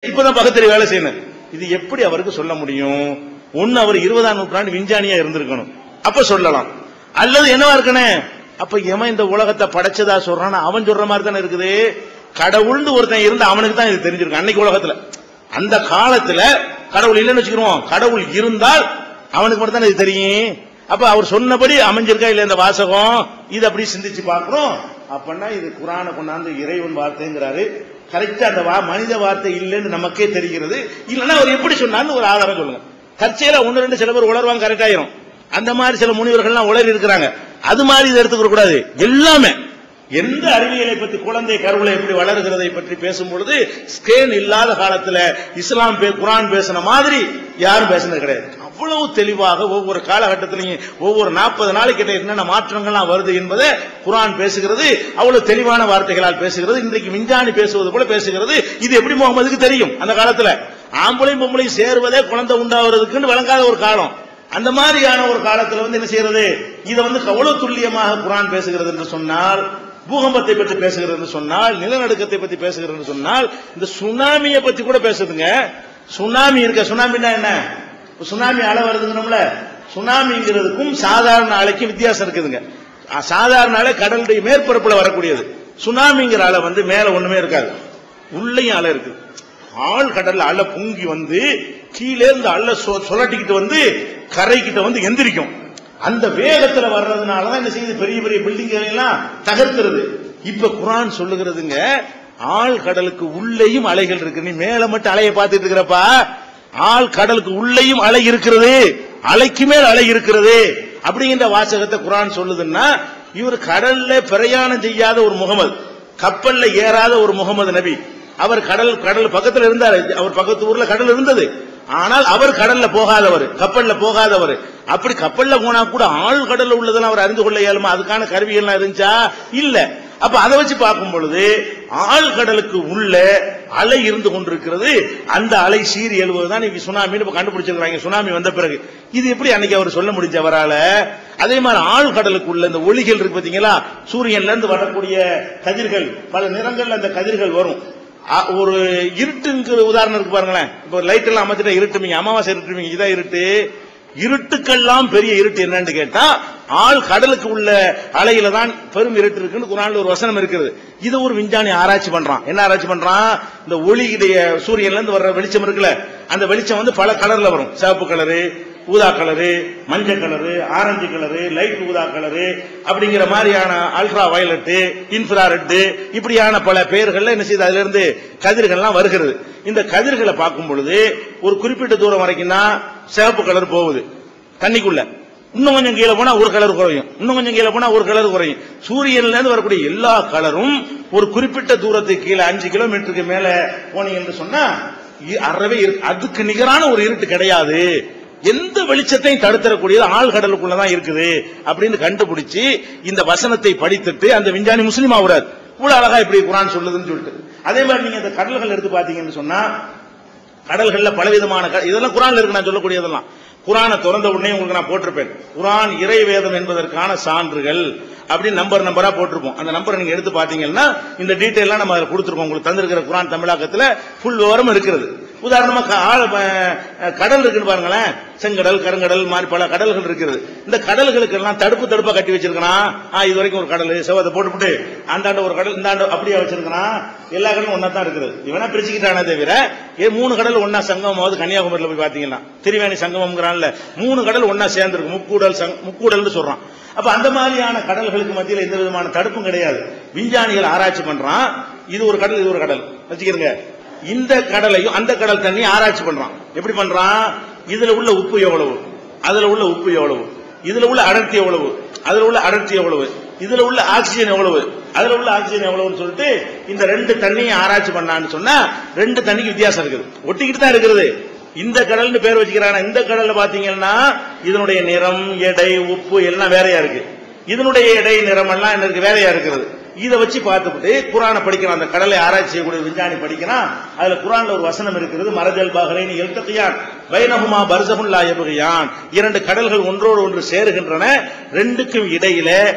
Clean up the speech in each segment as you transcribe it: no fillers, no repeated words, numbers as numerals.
இப்பதான் பகுத்தறி வேலை செய்யணும். இது எப்படி அவருக்கு சொல்ல முடியும்? ஒன்னு அவர் 20ஆம் நூற்றாண்டு விஞ்ஞானியா இருந்திருக்கணும், அப்ப சொல்லலாம். அல்லது என்னவா இருக்கணும், அப்ப எவன் இந்த உலகத்தை படைச்சதா சொல்றான், அவன் சொல்ற மாதிரி தானே இருக்குது. கடவுள்னு ஒருத்தன் இருந்து அவனுக்கு தான் இது தெரிஞ்சிருக்கும். அன்னைக்கு உலகத்துல அந்த காலத்துல கடவுள் இல்லைன்னு வச்சுக்கிறோம், கடவுள் இருந்தால் அவனுக்கு மட்டும் தான் இது தெரியும். அப்ப அவர் சொன்னபடி அமைஞ்சிருக்கா இல்ல இந்த வாசகம், இது அப்படி சிந்திச்சு பார்க்கிறோம். அப்படின்னா இது குர்ஆனை கொண்டாந்து இறைவன் வார்த்தைங்கிறாரு, கரெக்டா அந்த மனித வார்த்தை இல்லைன்னு நமக்கே தெரிகிறது. இல்லன்னா அவர் எப்படி சொன்னான்னு ஒரு ஆதாரம் சொல்லுங்க. தற்செயலா ஒன்னு ரெண்டு சில பேர் உளர்வாங்க, கரெக்ட் ஆயிரும். அந்த மாதிரி சில முனிவர்கள்லாம் உளறி இருக்கிறாங்க. அது மாதிரி இதை எடுத்துக்க கூடாது. எல்லாமே எந்த அறிவியலை பற்றி, குழந்தை கருவிலை எப்படி வளர்கிறதை பற்றி பேசும்பொழுது ஸ்கேன் இல்லாத காலத்துல இஸ்லாம் குர்ஆன் பேசின மாதிரி யாரும் பேசினது கிடையாது. அவ்வளவு தெளிவாக ஒவ்வொரு காலகட்டத்திலையும் ஒவ்வொரு 40 நாளைக்கு என்னென்ன மாற்றங்கள்லாம் வருது என்பதை குர்ஆன் பேசுகிறது. அவ்வளவு தெளிவான வார்த்தைகளால் பேசுகிறது. இன்றைக்கு விஞ்ஞானி பேசுவது போல பேசுகிறது. இது எப்படி முகமதுக்கு தெரியும்? அந்த காலத்துல ஆம்பளையும் பொம்பளையும் சேருவதே குழந்தை உண்டாவதுக்குன்னு வழங்காத ஒரு காலம். அந்த மாதிரியான ஒரு காலத்துல என்ன செய்யறது, இதை அவ்வளவு துல்லியமாக குர்ஆன் பேசுகிறது என்று சொன்னால், பூகம்பத்தை பற்றி பேசுகிறது என்று சொன்னால், நிலநடுக்கத்தை பற்றி பேசுகிறது என்று சொன்னால், இந்த சுனாமியை பத்தி கூட பேசுதுங்க. சுனாமி இருக்க, சுனாமின்னா என்ன? சுனாமி அலை வருதுங்கிறோம்ல, சுனாமிங்கிறதுக்கும் சாதாரண அலைக்கும் வித்தியாசம் இருக்குதுங்க. சாதாரண அலை கடலுடைய மேற்பரப்புல வரக்கூடியது. சுனாமிங்கிற அலை மேல ஒண்ணுமே இருக்காது, உள்ளேயும் அலை இருக்கு. ஆழ் கடல்ல அலை பொங்கி கீழே இருந்து அலை சுழட்டிக்கிட்டு கரைக்கிட்ட எந்திரிக்கும். அந்த வேகத்துல வர்றதுனாலதான் என்ன செய்யுது, பெரிய பெரிய பில்டிங் எல்லாம் தகர்க்கிறது. இப்ப குர்ஆன் சொல்லுகிறதுங்க, ஆழ் கடலுக்கு உள்ளேயும் அலைகள் இருக்கு. நீ மேல மட்டும் அலையை பார்த்துட்டு இருக்கிறப்பா, ஆழ் கடலுக்கு உள்ளேயும் அலை இருக்கிறது, அலைக்கு மேல் அலை இருக்கிறது அப்படிங்கிற வாசகத்தை குர்ஆன் சொல்லுதுன்னா, இவர் கடல்ல பிரயாணம் செய்யாத ஒரு முகமது, கப்பல்ல ஏறாத ஒரு முகமது நபி, அவர் கடல் பக்கத்துல இருந்தார். அவர் பக்கத்து ஊர்ல கடல் இருந்தது, ஆனால் அவர் கடல்ல போகாதவர், கப்பல்ல போகாதவர். அப்படி கப்பல்ல போனா கூட ஆழ் கடல்ல உள்ளதெல்லாம் அவர் அறிந்து கொள்ள இயலுமா? அதுக்கான கருவிகள்லாம் இருந்துச்சா? இல்ல. அப்ப அதை வச்சு பார்க்கும் பொழுது ஆழ் கடலுக்கு உள்ள அலை இருந்து கொண்டிருக்கிறது. அந்த அலை சீறி எழுவதுதான் இன்னைக்கு சுனாமின்னு கண்டுபிடிச்சிருக்காங்க. சுனாமி வந்த பிறகு இது எப்படி அன்னைக்கு அவர் சொல்ல முடிஞ்ச அவரால? அதே மாதிரி ஆழ் கடலுக்கு உள்ள இந்த ஒளிகள் இருக்கு பாத்தீங்களா, சூரியன்ல இருந்து வரக்கூடிய கதிர்கள், பல நிறங்கள்ல அந்த கதிர்கள் வரும். ஒரு இருட்டுங்கிற உதாரணம் இருக்கு பாருங்களேன். இப்ப லைட் எல்லாம் அமைச்சிட்டா இருட்டுமீங்க, அமாவாசை இருட்டுமீங்க, இதான் இருட்டு. இருட்டுக்கெல்லாம் பெரிய இருட்டு என்னன்னு கேட்டா, ஆழ் கடலுக்கு உள்ள அலையில தான் பெரும் இருட்டு இருக்குன்னு குர்ஆன்ல ஒரு வசனம் இருக்குது. இது ஒரு விஞ்ஞானி ஆராய்ச்சி பண்றான். என்ன ஆராய்ச்சி பண்றான்? இந்த ஒளியுடைய சூரியன்ல இருந்து வர்ற வெளிச்சம் இருக்குல்ல, அந்த வெளிச்சம் பல கலர்ல வரும். சிவப்பு கலரு, ஊதா கலரு, மஞ்சள் கலரு, ஆரஞ்சு கலரு, லைட் ஊதா கலரு அப்படிங்கிற மாதிரியான அல்ட்ரா வயலட், இன்ஃப்ராரெட், இப்படியான பல பெயர்கள்ல என்ன செய்யுது, அதுல இருந்து கதிர்கள்லாம் வருகிறது. இந்த கதிர்களை பார்க்கும் பொழுது ஒரு குறிப்பிட்ட தூரம் வரைக்கும் தான் சிவப்பு கலர் போகுது தண்ணிக்குள்ள. இன்னும் கொஞ்சம் கீழே போனா ஒரு கலர் குறையும், இன்னும் கொஞ்சம் கீழே போனா ஒரு கலர் குறையும். சூரியன்ல இருந்து வரக்கூடிய எல்லா கலரும் ஒரு குறிப்பிட்ட தூரத்துக்கு கீழே 5 கிலோமீட்டருக்கு மேல போனீங்க என்று சொன்னா அறவே அதுக்கு நிகரான ஒரு இருட்டு கிடையாது. எந்த வெளிச்சத்தையும் தடுத்தரக்கூடியது ஆழ்கடலுக்குள்ளதான் இருக்குது அப்படின்னு கண்டுபிடிச்சு இந்த வசனத்தை படித்துட்டு அந்த விஞ்ஞானி முஸ்லீம் ஆகுறாரு. இவ்வளவு அழகா இப்படி குர்ஆன் சொல்லுதுன்னு சொல்லிட்டு. அதே மாதிரி நீங்க இந்த கடல்கள் எடுத்து பாத்தீங்கன்னு சொன்னா, கடல்கள்ல பலவிதமான இதெல்லாம் குர்ஆன்ல இருக்கு. நான் சொல்லக்கூடியதெல்லாம் குர்ஆனை திறந்த உடனே உங்களுக்கு நான் போட்டிருப்பேன், குர்ஆன் இறை வேதம் என்பதற்கான சான்றுகள் அப்படின்னு நம்பரா போட்டிருப்போம். அந்த நம்பரை நீங்க எடுத்து பாத்தீங்கன்னா இந்த டீடைல்லாம் நம்ம கொடுத்துருக்கோம். உங்களுக்கு தந்திருக்கிற குர்ஆன் தமிழாக்கத்துல ஃபுல் விவரம் இருக்கிறது. உதாரணமா கடல் இருக்குன்னு பாருங்களேன், செங்கடல், கருங்கடல் மாதிரி பல கடல்கள் இருக்கிறது. இந்த கடல்களுக்கு எல்லாம் தடுப்பா கட்டி வச்சிருக்கான். இது வரைக்கும் ஒரு கடல் செவத்தை போட்டுவிட்டு அந்தாண்ட ஒரு கடல், இந்த ஆண்டு அப்படியே வச்சிருக்கான். எல்லா கடலும் ஒன்னா தான் இருக்குது. இவனா பிரிச்சுக்கிட்டானே தவிர 3 கடல் ஒன்னா சங்கமமாவது கன்னியாகுமரியில போய் பாத்தீங்கன்னா திரிவேணி சங்கமம்ங்கிறான்ல, 3 கடல் ஒன்னா சேர்ந்திருக்கு, முக்கூடல் சொல்றான். அப்ப அந்த மாதிரியான கடல்களுக்கு மத்தியில் எந்த விதமான தடுப்பும் கிடையாது. விஞ்ஞானிகள் ஆராய்ச்சி பண்றான், இது ஒரு கடல், இது ஒரு கடல் வச்சுக்கிறங்க. இந்த கடலையும் அந்த கடல் தண்ணி ஆராய்ச்சி பண்றான். எப்படி பண்றான்? இதுல உள்ள உப்பு எவ்வளவு, அதுல உள்ள உப்பு எவ்வளவு, இதுல உள்ள அடர்த்தி எவ்வளவு, அதுல உள்ள அடர்த்தி எவ்வளவு, இதுல உள்ள ஆக்சிஜன் எவ்வளவு, அதுல உள்ள ஆக்சிஜன் எவ்வளவுன்னு சொல்லிட்டு இந்த 2 தண்ணியை ஆராய்ச்சி பண்ணான்னு சொன்னா 2 தண்ணிக்கு வித்தியாசம் இருக்குது. ஒட்டிக்கிட்டு தான் இருக்கிறது. இந்த கடல்னு பேர் வச்சுக்கிறாங்க. இந்த கடல்ல பாத்தீங்கன்னா இதனுடைய நிறம், எடை, உப்பு எல்லாம் வேறையா இருக்கு. இதனுடைய எடை, நிறம் எல்லாம் என்ன இருக்கு, வேறையா இருக்கிறது. இதை வச்சு பார்த்துட்டு குர்ஆனை படிக்கிறான். அந்த கடலை ஆராய்ச்சி செய்யக்கூடிய விஞ்ஞானி படிக்கிறான். அதுல குர்ஆன்ல ஒரு வசனம் இருக்கிறது, மரஜல் பஹ்ரைன் யல்தகியான் பைனஹுமா பர்ஸஹுன் லா யப்கியான். 2 கடல்கள் ஒன்றோடு ஒன்று சேருகின்றன, 2க்கும் இடையில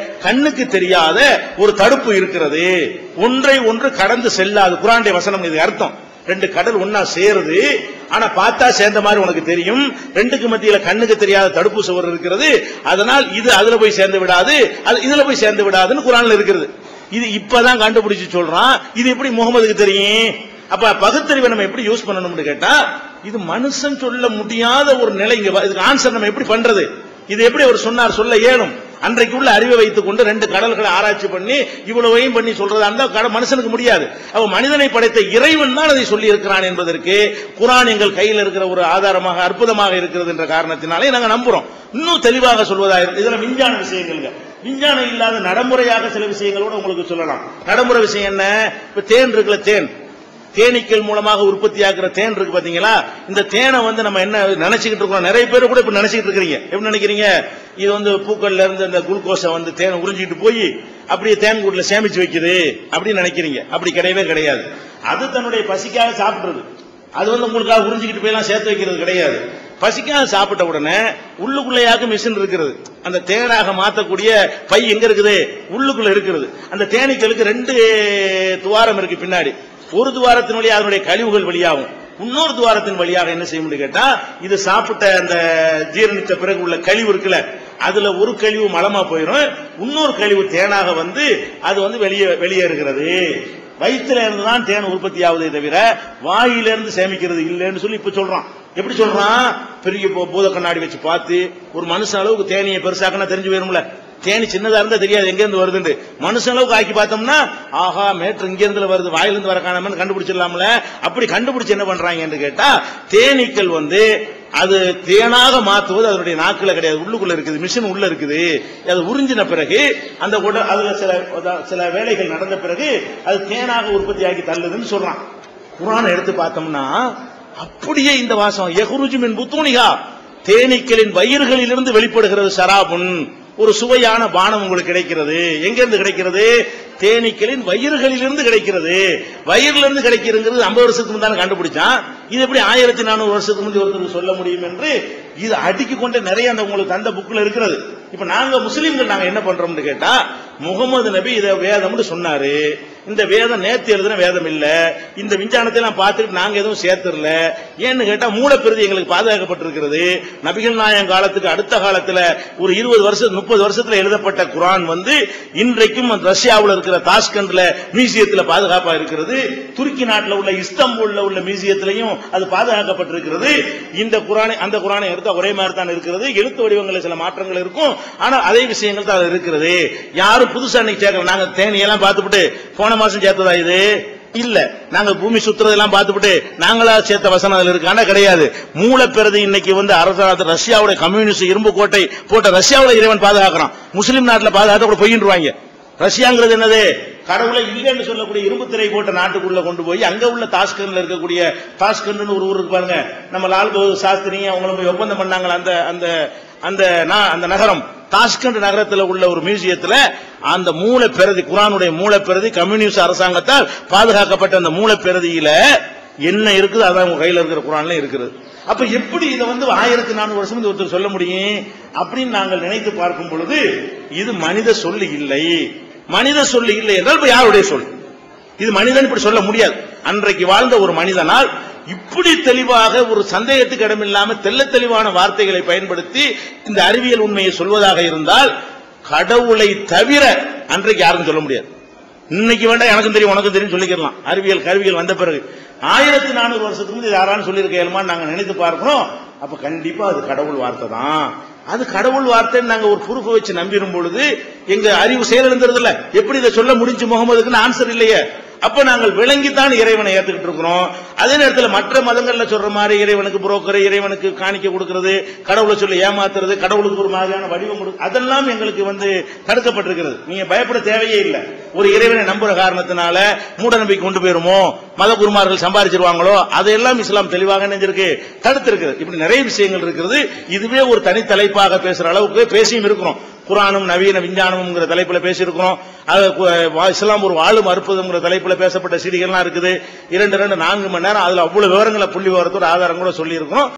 கண்ணுக்கு தெரியாத ஒரு தடுப்பு இருக்கிறது, ஒன்றை ஒன்று கடந்து செல்லாது. குர்ஆனுடைய வசனம் இது அர்த்தம். ரெண்டு கடல் ஒன்னா சேருது, ஆனா பார்த்தா சேர்ந்த மாதிரி உனக்கு தெரியும். ரெண்டுக்கு மத்தியில கண்ணுக்கு தெரியாத தடுப்பு சுவர் இருக்கிறது. அதனால் இது அதுல போய் சேர்ந்து விடாது, அது இதுல போய் சேர்ந்து விடாதுன்னு குர்ஆன்ல இருக்கிறது. இது இப்பதான் கண்டுபிடிச்சு சொல்றான். இது எப்படி முகமதுக்கு தெரியும்? அப்ப பகுத்தறிவை நம்ம எப்படி யூஸ் பண்ணணும்னு கேட்டா, இது மனுஷன் சொல்ல முடியாத ஒரு நிலை. இதுக்கு ஆன்சர் நம்ம எப்படி பண்றது? இது எப்படி அவர் சொன்னார் சொல்ல இயலும்? அன்றைக்கு உள்ள அறிவை வைத்துக் கொண்டு ரெண்டு கடல்களை ஆராய்ச்சி பண்ணி இவ்வளவையும் பண்ணி சொல்றதா இருந்தா மனுஷனுக்கு முடியாது. அவ மனிதனை படைத்த இறைவன் தான் அதை சொல்லி இருக்கிறான் என்பதற்கு குர்ஆன் எங்கள் கையில் இருக்கிற ஒரு ஆதாரமாக அற்புதமாக இருக்கிறது என்ற காரணத்தினாலே நாங்க நம்புறோம். இன்னும் தெளிவாக சொல்வதாக இதுல விஞ்ஞான விஷயங்கள், விஞ்ஞானம் இல்லாத நடைமுறையாக சில விஷயங்களோட உங்களுக்கு சொல்லலாம். நடைமுறை விஷயம் என்ன? இப்ப தேன் இருக்குல்ல, தேனீக்கள் மூலமாக உற்பத்தி ஆகிற தேன் இருக்கு பாத்தீங்களா? இந்த தேனை நம்ம என்ன நினைச்சுக்கிட்டு இருக்கோம்? நிறைய பேர் கூட இப்ப நினைச்சுக்கிட்டு இருக்கிறீங்க. எப்படி நினைக்கிறீங்க? இது பூக்கள்ல இருந்து இந்த குளுக்கோஸை தேனை உறிஞ்சிட்டு போய் அப்படியே தேன் கூட்டுல சேமிச்சு வைக்குது அப்படின்னு நினைக்கிறீங்க. அப்படி கிடையவே கிடையாது. அது தன்னுடைய பசிக்காக சாப்பிடுறது. அது உங்களுக்காக உறிஞ்சிக்கிட்டு போய் எல்லாம் சேர்த்து வைக்கிறது கிடையாது. பசிக்காக சாப்பிட்ட உடனே உள்ளுக்குள்ளையாக மிஷின் இருக்கிறது. அந்த தேனாக மாத்தக்கூடிய பை எங்க இருக்குது? உள்ளுக்குள்ள இருக்கிறது. அந்த தேனீக்களுக்கு ரெண்டு துவாரம் இருக்கு பின்னாடி. ஒரு துவாரத்தின் வழியாக அதனுடைய கழிவுகள் வெளியாகும், இன்னொரு துவாரத்தின் வழியாக என்ன செய்ய முடியும் கேட்டா, இது சாப்பிட்ட அந்த ஜீரணித்த பிறகு உள்ள கழிவு இருக்குல்ல, அதுல ஒரு கழிவு மலமா போயிடும், இன்னொரு கழிவு தேனாக அது வெளியேறுகிறது. வயிற்றுல இருந்துதான் தேன் உற்பத்தி ஆகுதே தவிர வாயிலிருந்து சேமிக்கிறது இல்லைன்னு சொல்லி இப்ப சொல்றான். எப்படி சொல்றான்? பெரிய பூத கண்ணாடி வச்சு பார்த்து ஒரு மனுஷன் அளவுக்கு தேனியை பெருசாக்கனா தெரிஞ்சு போயிரும்ல. தேனி சின்னதா இருந்தா தெரியாது எங்க இருந்து வருது. மனுஷன் அளவுக்கு ஆக்கி பார்த்தோம்னா ஆஹா மேற்று இங்க இருந்து வருது, வாயிலிருந்து வர காணாம கண்டுபிடிச்சிடலாம்ல. அப்படி கண்டுபிடிச்சு என்ன பண்றாங்க கேட்டா, தேனீக்கள் அது தேனாக மாற்றுவது அதனுடைய நாக்குல கிடையாது, உள்ளுக்குள்ள இருக்குது, மிஷின் உள்ள இருக்குது. அது உறிஞ்சின பிறகு அந்த அதுல சில வேலைகள் நடந்த பிறகு அது தேனாக உற்பத்தி ஆகி தள்ளுதுன்னு சொல்றான். குர்ஆனை எடுத்து பார்த்தோம்னா அப்படியே இந்த வாசம் யஹ்ருஜு மின் புத்தூனிஹா, தேனீக்களின் வயிறுகளிலிருந்து வெளிப்படுகிறது ஷராபுன், ஒரு சுவையான பானம் உங்களுக்கு கிடைக்கிறது. எங்க இருந்து கிடைக்கிறது? தேனீக்களின் வயிறுகளிலிருந்து கிடைக்கிறது. வயிறிலிருந்து கிடைக்கிறது 50 வருஷத்துக்கு முன்னாடி கண்டுபிடிச்சான். இது எப்படி 1400 வருஷத்துக்கு முந்தைய ஒருத்தருக்கு சொல்ல முடியும் என்று இது அடுக்கி கொண்டு நிறைய அந்த உங்களுக்கு அந்த புக்ல இருக்கிறது. இப்ப நாங்க முஸ்லீம்கள் நாங்க என்ன பண்றோம்னு கேட்டா, முகமது நபி இதை வேதம்னு சொன்னாரு, இந்த வேதம் நேத்து எழுதின வேதம் இல்ல, இந்த விஞ்ஞானத்தை எல்லாம் பார்த்துட்டு நாங்க எதுவும் சேர்த்துடல. ஏன்னு கேட்டா மூலப்பிரதி எங்களுக்கு பாதுகாக்கப்பட்டிருக்கிறது. நபிகள் நாயகம் காலத்துக்கு அடுத்த காலத்துல ஒரு 20 வருஷம் 30 வருஷத்துல எழுதப்பட்ட குர்ஆன் இன்றைக்கும் ரஷ்யாவில் இருக்கிற தாஷ்கண்ட்ல மியூசியத்துல பாதுகாப்பா இருக்கிறது. துருக்கி நாட்டில் உள்ள இஸ்தாம்பூல்ல உள்ள மியூசியத்திலையும் அது பாதுகாக்கப்பட்டிருக்கிறது. இந்த குர்ஆனை அந்த குர்ஆனை எடுத்தா ஒரே மாதிரி தான் இருக்கிறது. எழுத்து வடிவங்களில் சில மாற்றங்கள் இருக்கும், ஆனா அதே விஷயங்கள் தான் இருக்கிறது. யாரும் புதுசா சேர்க்கல. நாங்க தேனியெல்லாம் பார்த்துட்டு போன மாசம் சேர்த்ததா இது இல்ல, நாங்க பூமி சுத்துறதெல்லாம் பார்த்துட்டு நாங்களா சேர்த்த வசனம் அதுல இருக்கு, ஆனா கிடையாது. மூலப்பிரதி இன்னைக்கு அரசாங்கத்தை ரஷ்யாவுடைய கம்யூனிஸ்ட் இரும்பு கோட்டை போட்ட ரஷ்யாவுல இறைவன் பாதுகாக்கிறான். முஸ்லீம் நாட்டில் பாதுகாத்த கூட பொய்யின்றுவாங்க. ரஷ்யாங்கிறது என்னது? கடவுளை இல்லைன்னு சொல்லக்கூடிய இரும்பு திரை போட்ட நாட்டுக்குள்ள கொண்டு போய் அங்க உள்ள தாஷ்கண்ட்ல இருக்கக்கூடிய தாஷ்கண்ட் ஒரு ஊர் இருக்கு பாருங்க, நம்ம லால் பகதூர் சாஸ்திரி அவங்களும் போய் ஒப்பந்தம் பண்ணாங்களா அந்த அந்த அந்த நகரம் தாஷ்கண்ட் நகரத்தில் உள்ள ஒரு மியூசியத்தில் அந்த மூலப்பிரதி குர்ஆனுடைய மூலப்பிரதி கம்யூனிஸ்ட் அரசாங்கத்தால் பாதுகாக்கப்பட்ட அந்த மூலப்பிரதியில என்ன இருக்குது அதான் உங்க கையில் இருக்கிற குர்ஆன்ல இருக்குது. அப்ப எப்படி இதை 1400 வருஷம் ஒருத்தர் சொல்ல முடியும் அப்படின்னு நாங்கள் நினைத்து பார்க்கும் பொழுது இது மனித சொல்லு இல்லை. மனித சொல்லு இல்லை என்றால் இப்ப யாருடைய சொல்? இது மனிதன் இப்படி சொல்ல முடியாது. அன்றைக்கு வாழ்ந்த ஒரு மனிதனால் இப்படி தெளிவாக ஒரு சந்தேகத்துக்கு இடமில்லாம தெல்ல தெளிவான வார்த்தைகளை பயன்படுத்தி இந்த அறிவியல் உண்மையை சொல்வதாக இருந்தால் கடவுளை தவிர அன்றைக்கு யாரும் சொல்ல முடியாது. இன்னைக்கு வேண்டாம் எனக்கும் தெரியும் உனக்கும் தெரியும் சொல்லிக்கலாம். அறிவியல் கருவிகள் வந்த பிறகு 1400 வருஷத்துக்கு முந்தைய யாராலும் சொல்லியிருக்க இயலுமான்னு நாங்க நினைத்து பார்க்கிறோம். அப்ப கண்டிப்பா அது கடவுள் வார்த்தை தான். அது கடவுள் வார்த்தைன்னு நாங்க ஒரு ப்ரூஃப் வச்சு நம்பிடும் பொழுது எங்க அறிவு செயலிழந்துறது இல்ல. எப்படி இதை சொல்ல முடிஞ்சு முகமதுக்குன்னு ஆன்சர் இல்லையே. அப்ப நாங்கள் விளங்கித்தான் இறைவனை ஏத்துக்கிட்டு இருக்கிறோம். அதே நேரத்தில் மற்ற மதங்கள்ல சொல்ற மாதிரி இறைவனுக்கு புரோக்கர், இறைவனுக்கு காணிக்க கொடுக்கிறது, கடவுளை சொல்லி ஏமாத்துறது, கடவுளுக்கு ஒரு மாதிரியான வடிவம் அதெல்லாம் எங்களுக்கு தடுக்கப்பட்டிருக்கிறது. நீங்க பயப்பட தேவையே இல்லை. ஒரு இறைவனை நம்புற காரணத்தினால மூட நம்பிக்கை கொண்டு போயிருமோ, மத குருமார்கள் சம்பாதிச்சிருவாங்களோ, அதையெல்லாம் இஸ்லாம் தெளிவாக நினைஞ்சிருக்கு, தடுத்திருக்கிறது. இப்படி நிறைய விஷயங்கள் இருக்கிறது. இதுவே ஒரு தனித்தலைப்பாக பேசுற அளவுக்கு பேசியும் இருக்கிறோம். குர்ஆனும் நவீன விஞ்ஞானமும் தலைப்புல பேசியிருக்கிறோம். இஸ்லாம் ஒரு வாழும் அற்புதம்ங்கிற தலைப்புல பேசப்பட்ட செய்திகள்லாம் இருக்குது. 2-4 மணி நேரம் அதுல அவ்வளவு விவரங்களை புள்ளி விவரத்தோட ஆதாரம் கூட சொல்லி இருக்கிறோம்.